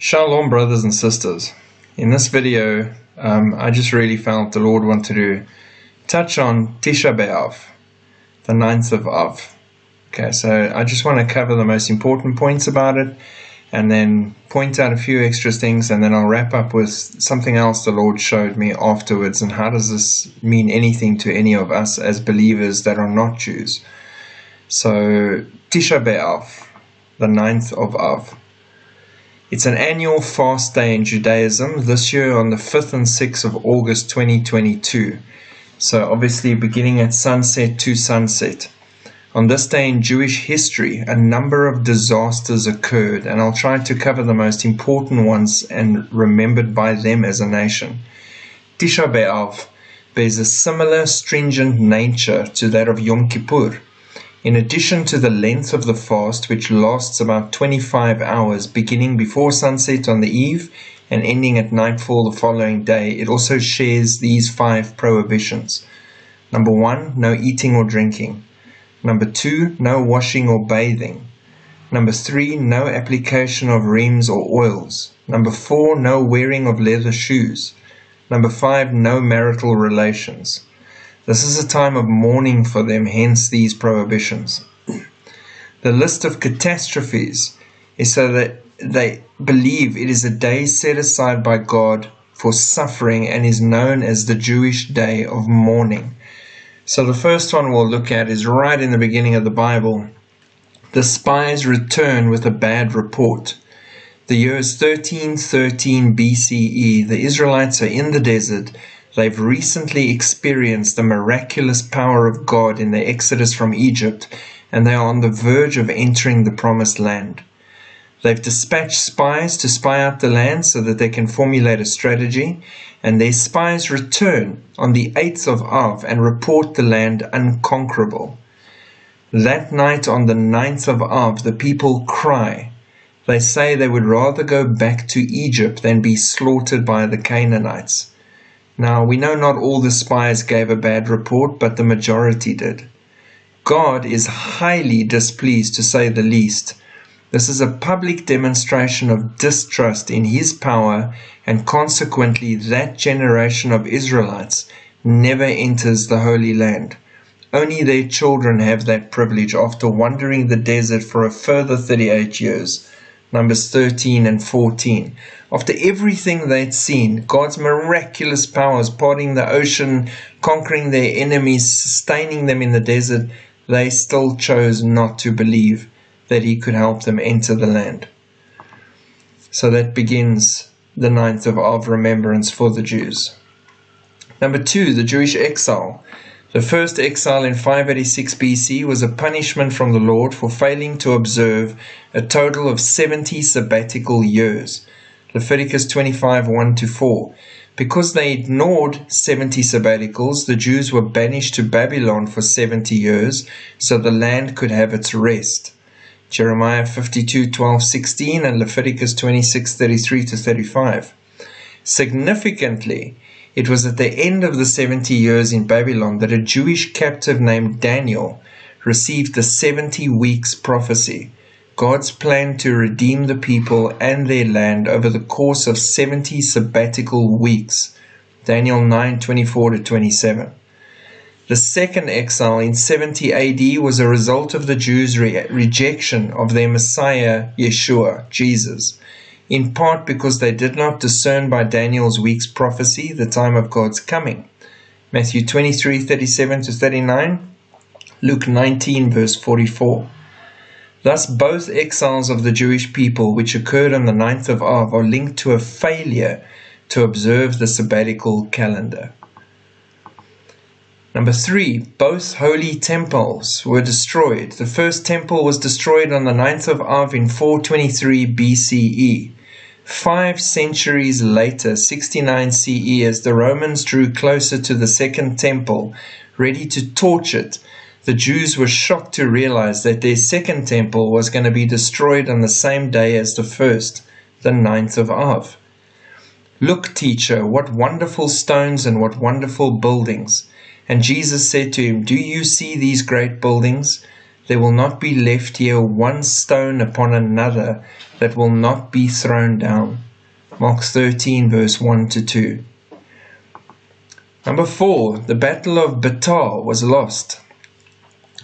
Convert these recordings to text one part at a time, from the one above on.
Shalom, brothers and sisters. In this video, I just really felt the Lord wanted to touch on Tisha B'Av, the 9th of Av. Okay, so I just want to cover the most important points about it and then point out a few extra things, and then I'll wrap up with something else the Lord showed me afterwards, and how does this mean anything to any of us as believers that are not Jews. So, Tisha B'Av, the 9th of Av. It's an annual fast day in Judaism, this year on the 5th and 6th of August 2022. So obviously beginning at sunset to sunset. On this day in Jewish history, a number of disasters occurred, and I'll try to cover the most important ones and remembered by them as a nation. Tisha B'Av bears a similar stringent nature to that of Yom Kippur. In addition to the length of the fast, which lasts about 25 hours, beginning before sunset on the eve and ending at nightfall the following day, it also shares these 5 prohibitions. Number 1, no eating or drinking. Number 2, no washing or bathing. Number 3, no application of reins or oils. Number 4, no wearing of leather shoes. Number 5, no marital relations. This is a time of mourning for them, hence these prohibitions. The list of catastrophes is so that they believe it is a day set aside by God for suffering and is known as the Jewish Day of Mourning. So the first one we'll look at is right in the beginning of the Bible. The spies return with a bad report. The year is 1313 BCE. The Israelites are in the desert. They've recently experienced the miraculous power of God in their exodus from Egypt, and they are on the verge of entering the promised land. They've dispatched spies to spy out the land so that they can formulate a strategy, and their spies return on the 8th of Av and report the land unconquerable. That night on the 9th of Av, the people cry. They say they would rather go back to Egypt than be slaughtered by the Canaanites. Now, we know not all the spies gave a bad report, but the majority did. God is highly displeased, to say the least. This is a public demonstration of distrust in His power, and consequently that generation of Israelites never enters the Holy Land. Only their children have that privilege after wandering the desert for a further 38 years. Numbers 13 and 14. After everything they'd seen, God's miraculous powers, parting the ocean, conquering their enemies, sustaining them in the desert, they still chose not to believe that He could help them enter the land. So that begins the 9th of Av, remembrance for the Jews. Number 2, the Jewish exile. The first exile in 586 BC was a punishment from the Lord for failing to observe a total of 70 sabbatical years. Leviticus 25, 1-4. Because they ignored 70 sabbaticals, the Jews were banished to Babylon for 70 years, so the land could have its rest. Jeremiah 52, 12-16 and Leviticus 26, 33-35. Significantly, it was at the end of the 70 years in Babylon that a Jewish captive named Daniel received the 70 weeks prophecy, God's plan to redeem the people and their land over the course of 70 sabbatical weeks. Daniel 9:24-27. The second exile in 70 AD was a result of the Jews' rejection of their Messiah, Yeshua, Jesus, in part because they did not discern by Daniel's week's prophecy the time of God's coming. Matthew 23:37-39, Luke 19, verse 44. Thus both exiles of the Jewish people, which occurred on the 9th of Av, are linked to a failure to observe the sabbatical calendar. Number 3, both holy temples were destroyed. The first temple was destroyed on the 9th of Av in 423 BCE. 5 centuries later, 69 CE, as the Romans drew closer to the second temple, ready to torch it, the Jews were shocked to realize that their second temple was going to be destroyed on the same day as the first, the 9th of Av. Look, teacher, what wonderful stones and what wonderful buildings. And Jesus said to him, do you see these great buildings? There will not be left here one stone upon another that will not be thrown down. Mark 13 verse 1 to 2. Number 4, the Battle of Batar was lost.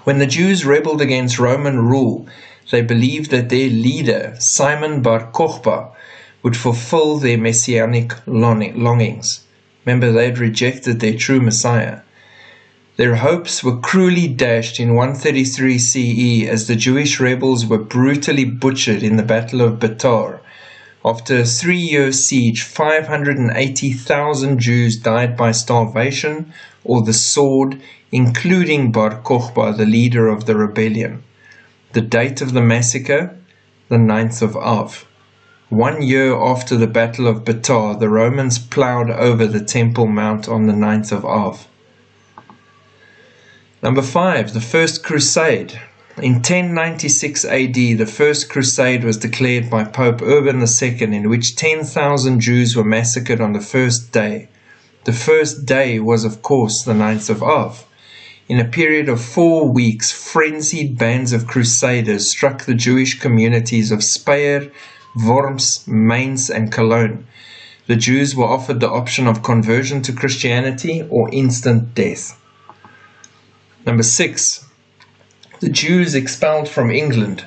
When the Jews rebelled against Roman rule, they believed that their leader, Simon bar Kokhba, would fulfill their messianic longings. Remember, they had rejected their true Messiah. Their hopes were cruelly dashed in 133 CE as the Jewish rebels were brutally butchered in the Battle of Batar. After a 3-year siege, 580,000 Jews died by starvation or the sword, including Bar Kokhba, the leader of the rebellion. The date of the massacre? The 9th of Av. 1 year after the Battle of Batar, the Romans ploughed over the Temple Mount on the 9th of Av. Number 5, the First Crusade. In 1096 AD, the First Crusade was declared by Pope Urban II, in which 10,000 Jews were massacred on the first day. The first day was, of course, the 9th of Av. In a period of 4 weeks, frenzied bands of crusaders struck the Jewish communities of Speyer, Worms, Mainz, and Cologne. The Jews were offered the option of conversion to Christianity or instant death. Number 6. The Jews expelled from England.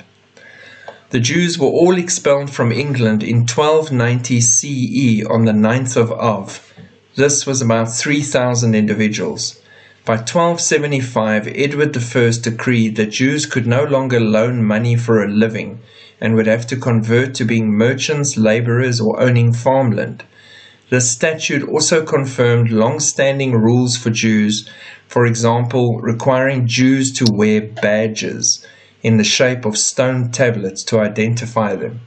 The Jews were all expelled from England in 1290 CE on the 9th of Av. This was about 3,000 individuals. By 1275, Edward I decreed that Jews could no longer loan money for a living and would have to convert to being merchants, laborers, or owning farmland. This statute also confirmed long-standing rules for Jews, for example, requiring Jews to wear badges in the shape of stone tablets to identify them.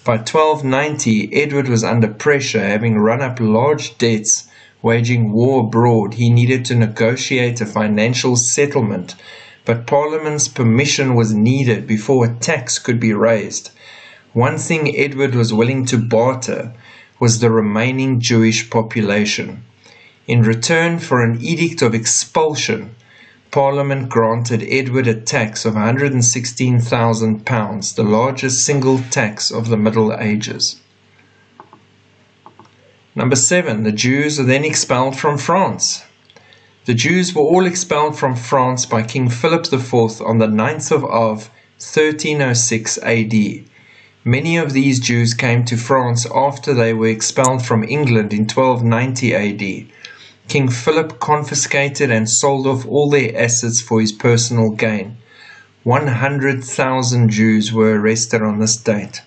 By 1290, Edward was under pressure, having run up large debts, waging war abroad. He needed to negotiate a financial settlement, but Parliament's permission was needed before a tax could be raised. One thing Edward was willing to barter was the remaining Jewish population. In return for an edict of expulsion, Parliament granted Edward a tax of £116,000, the largest single tax of the Middle Ages. Number 7, the Jews are then expelled from France. The Jews were all expelled from France by King Philip IV on the 9th of Av, 1306 AD. Many of these Jews came to France after they were expelled from England in 1290 AD. King Philip confiscated and sold off all their assets for his personal gain. 100,000 Jews were arrested on this date.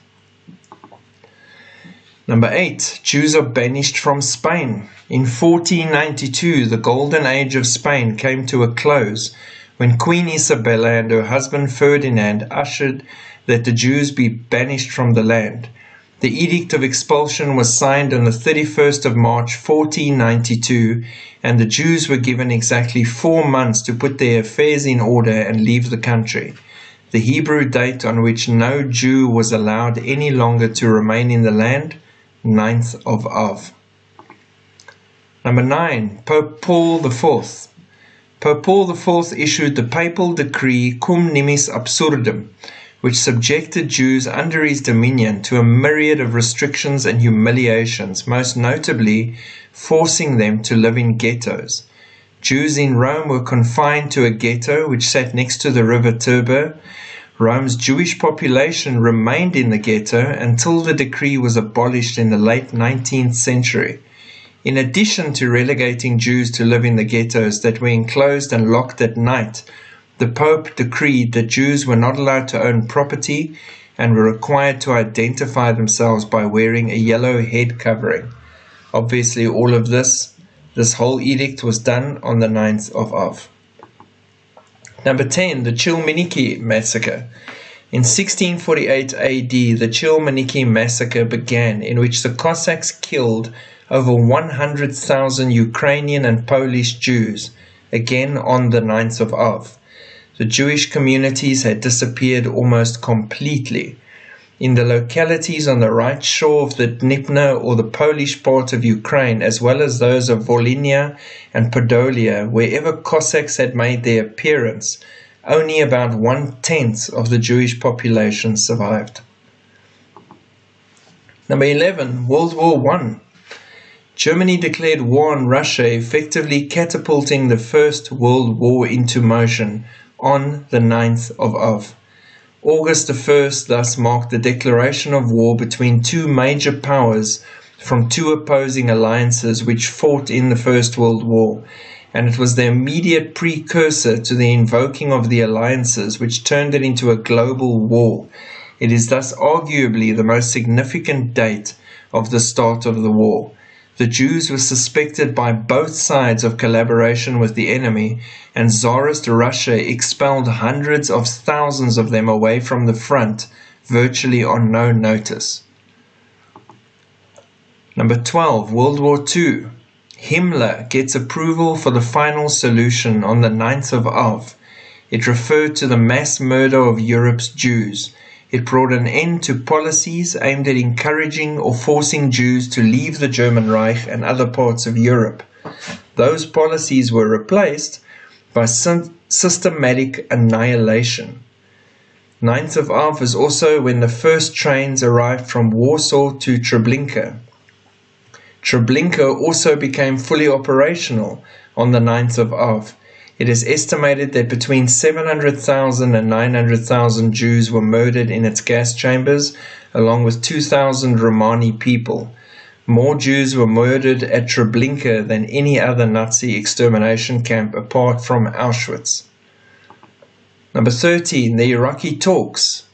Number 8, Jews are banished from Spain. In 1492, the golden age of Spain came to a close when Queen Isabella and her husband Ferdinand ushered that the Jews be banished from the land. The Edict of Expulsion was signed on the 31st of March 1492, and the Jews were given exactly 4 months to put their affairs in order and leave the country. The Hebrew date on which no Jew was allowed any longer to remain in the land, 9th of Av. Number 9, Pope Paul IV. Pope Paul IV issued the papal decree Cum Nimis Absurdum, which subjected Jews under his dominion to a myriad of restrictions and humiliations, most notably forcing them to live in ghettos. Jews in Rome were confined to a ghetto which sat next to the river Tiber. Rome's Jewish population remained in the ghetto until the decree was abolished in the late 19th century. In addition to relegating Jews to live in the ghettos that were enclosed and locked at night, the Pope decreed that Jews were not allowed to own property and were required to identify themselves by wearing a yellow head covering. Obviously, all of this whole edict was done on the 9th of Av. Number 10, the Chimaniki massacre. In 1648 AD, the Chimaniki massacre began, in which the Cossacks killed over 100,000 Ukrainian and Polish Jews, again on the 9th of Av. The Jewish communities had disappeared almost completely. In the localities on the right shore of the Dnieper or the Polish part of Ukraine, as well as those of Volhynia and Podolia, wherever Cossacks had made their appearance, only about 1/10 of the Jewish population survived. Number 11, World War I. Germany declared war on Russia, effectively catapulting the First World War into motion on the 9th of Av. August the 1st thus marked the declaration of war between two major powers from two opposing alliances which fought in the First World War, and it was the immediate precursor to the invoking of the alliances which turned it into a global war. It is thus arguably the most significant date of the start of the war. The Jews were suspected by both sides of collaboration with the enemy, and Tsarist Russia expelled hundreds of thousands of them away from the front, virtually on no notice. Number 12, World War II. Himmler gets approval for the final solution on the 9th of Av. It referred to the mass murder of Europe's Jews. It brought an end to policies aimed at encouraging or forcing Jews to leave the German Reich and other parts of Europe. Those policies were replaced by systematic annihilation. 9th of Av is also when the first trains arrived from Warsaw to Treblinka. Treblinka also became fully operational on the 9th of Av. It is estimated that between 700,000 and 900,000 Jews were murdered in its gas chambers, along with 2,000 Romani people. More Jews were murdered at Treblinka than any other Nazi extermination camp apart from Auschwitz. Number 13, the Iraqi talks.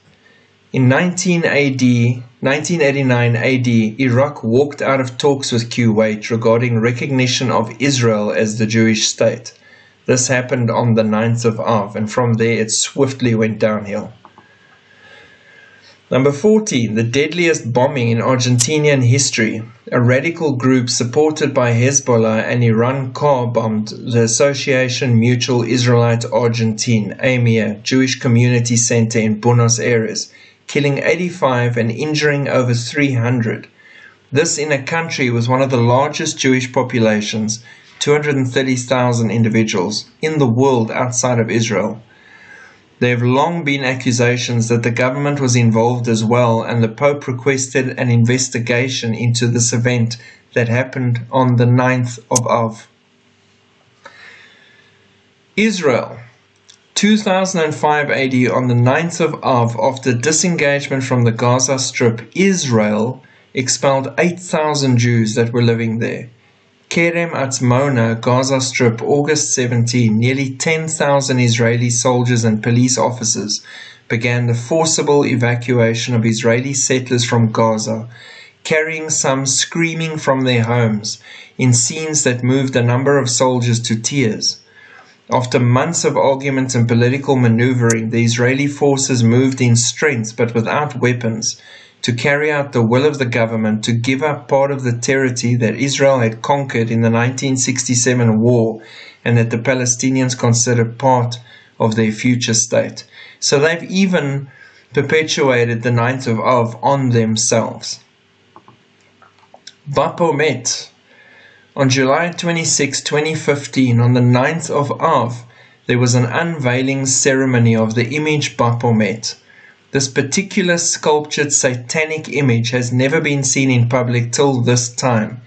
In 1989 AD, Iraq walked out of talks with Kuwait regarding recognition of Israel as the Jewish state. This happened on the 9th of Av, and from there it swiftly went downhill. Number 14, the deadliest bombing in Argentinian history. A radical group supported by Hezbollah and Iran car bombed the Association Mutual Israelite Argentine, AMIA, Jewish Community Center in Buenos Aires, killing 85 and injuring over 300. This in a country with one of the largest Jewish populations, 230,000 individuals, in the world outside of Israel. There have long been accusations that the government was involved as well, and the Pope requested an investigation into this event that happened on the 9th of Av. Israel. 2005 AD, on the 9th of Av, after disengagement from the Gaza Strip, Israel expelled 8,000 Jews that were living there. Kerem Atzmona, Gaza Strip, August 17, nearly 10,000 Israeli soldiers and police officers began the forcible evacuation of Israeli settlers from Gaza, carrying some screaming from their homes, in scenes that moved a number of soldiers to tears. After months of argument and political maneuvering, the Israeli forces moved in strength but without weapons to carry out the will of the government to give up part of the territory that Israel had conquered in the 1967 war and that the Palestinians considered part of their future state. So they've even perpetuated the 9th of Av on themselves. Baphomet. On July 26, 2015, on the 9th of Av, there was an unveiling ceremony of the image Baphomet. This particular sculptured satanic image has never been seen in public till this time.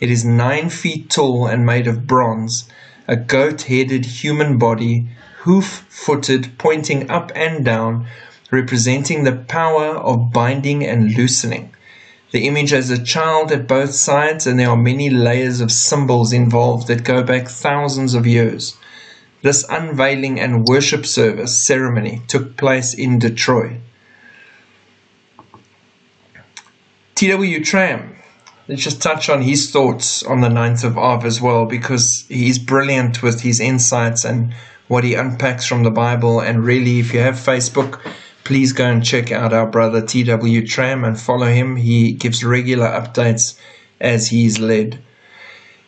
It is 9 feet tall and made of bronze, a goat-headed human body, hoof-footed, pointing up and down, representing the power of binding and loosening. The image has a child at both sides, and there are many layers of symbols involved that go back thousands of years. This unveiling and worship service ceremony took place in Detroit. T.W. Let's just touch on his thoughts on the 9th of Av as well, because he's brilliant with his insights and what he unpacks from the Bible. And really, if you have Facebook, please go and check out our brother T.W. Tram and follow him. He gives regular updates as he is led.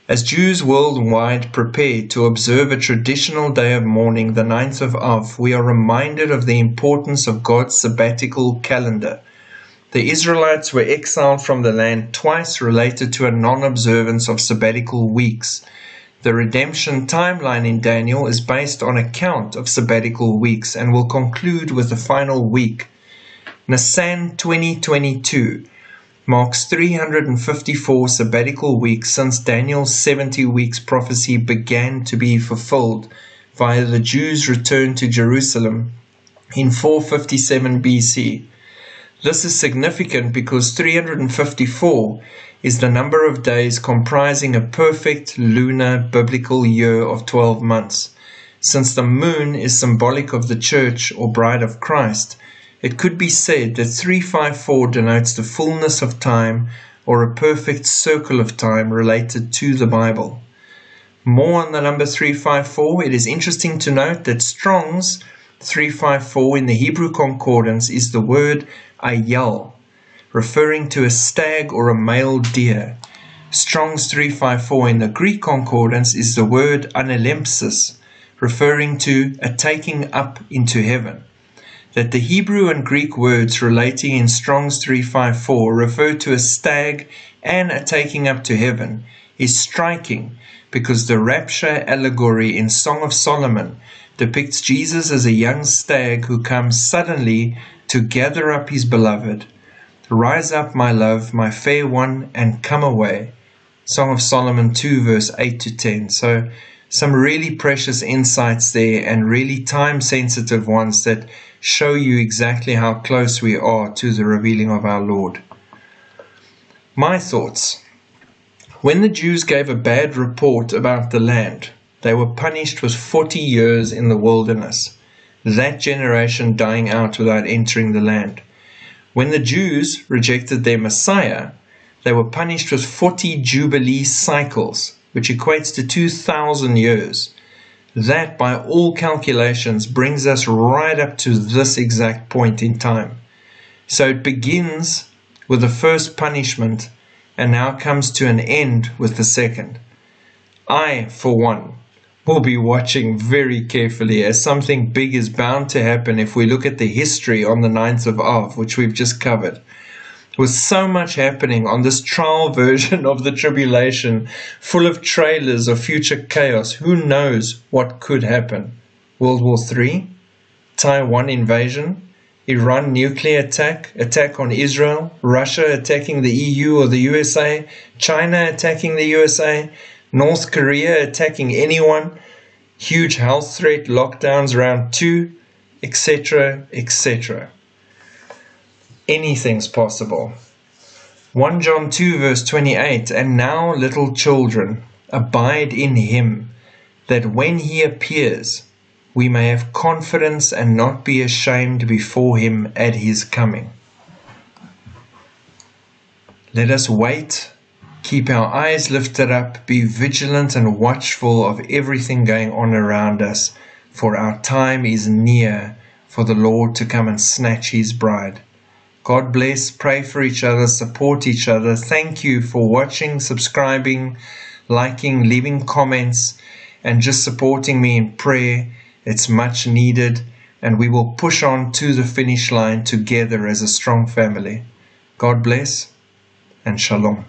As Jews worldwide prepare to observe a traditional day of mourning, the 9th of Av, we are reminded of the importance of God's sabbatical calendar. The Israelites were exiled from the land twice related to a non-observance of sabbatical weeks. The redemption timeline in Daniel is based on a count of sabbatical weeks and will conclude with the final week. Nisan 2022. marks 354 sabbatical weeks since Daniel's 70 weeks prophecy began to be fulfilled via the Jews' return to Jerusalem in 457 BC. This is significant because 354 is the number of days comprising a perfect lunar biblical year of 12 months. Since the moon is symbolic of the church or bride of Christ, it could be said that 354 denotes the fullness of time or a perfect circle of time related to the Bible. More on the number 354, it is interesting to note that Strong's 354 in the Hebrew Concordance is the word ayal, referring to a stag or a male deer. Strong's 354 in the Greek Concordance is the word analempsis, referring to a taking up into heaven. That the Hebrew and Greek words relating in Strong's 354 refer to a stag and a taking up to heaven is striking, because the rapture allegory in Song of Solomon depicts Jesus as a young stag who comes suddenly to gather up his beloved. Rise up, my love, my fair one, and come away. Song of Solomon 2 verse 8 to 10. So some really precious insights there, and really time-sensitive ones that show you exactly how close we are to the revealing of our Lord. My thoughts. When the Jews gave a bad report about the land, they were punished with 40 years in the wilderness, that generation dying out without entering the land. When the Jews rejected their Messiah, they were punished with 40 Jubilee cycles, which equates to 2,000 years. That, by all calculations, brings us right up to this exact point in time. So it begins with the first punishment and now comes to an end with the second. I, for one, will be watching very carefully, as something big is bound to happen if we look at the history on the 9th of Av, which we've just covered. With so much happening on this trial version of the tribulation, full of trailers of future chaos, who knows what could happen? World War III? Taiwan invasion? Iran nuclear attack on Israel? Russia attacking the EU or the USA? China attacking the USA? North Korea attacking anyone? Huge health threat, lockdowns round 2, etc., etc. Anything's possible. 1 John 2 verse 28, and now, little children, abide in him, that when he appears, we may have confidence and not be ashamed before him at his coming. Let us wait, keep our eyes lifted up, be vigilant and watchful of everything going on around us, for our time is near for the Lord to come and snatch his bride. God bless, pray for each other, support each other. Thank you for watching, subscribing, liking, leaving comments, and just supporting me in prayer. It's much needed, and we will push on to the finish line together as a strong family. God bless, and Shalom.